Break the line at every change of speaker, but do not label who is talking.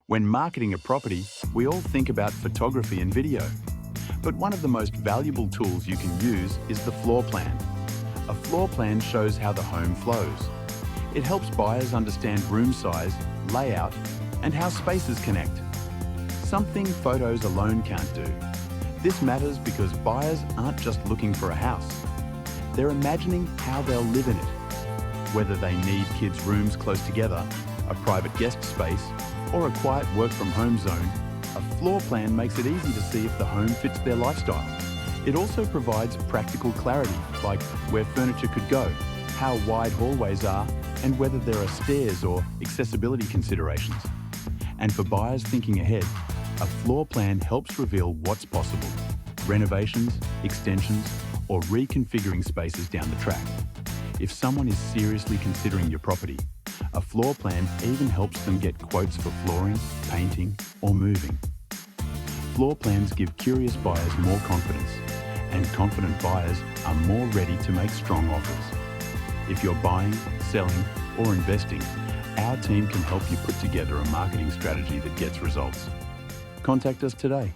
When marketing a property, we all think about photography and video. But one of the most valuable tools you can use is the floor plan. A floor plan shows how the home flows. It helps buyers understand room size, layout, and how spaces connect. Something photos alone can't do. This matters because buyers aren't just looking for a house. They're imagining how they'll live in it. Whether they need kids' rooms close together, a private guest space, or a quiet work-from-home zone, a floor plan makes it easy to see if the home fits their lifestyle. It also provides practical clarity, like where furniture could go, how wide hallways are, and whether there are stairs or accessibility considerations. And for buyers thinking ahead, a floor plan helps reveal what's possible: renovations, extensions, or reconfiguring spaces down the track. If someone is seriously considering your property, a floor plan even helps them get quotes for flooring, painting, or moving. Floor plans give curious buyers more confidence, and confident buyers are more ready to make strong offers. If you're buying, selling, or investing, our team can help you put together a marketing strategy that gets results. Contact us today.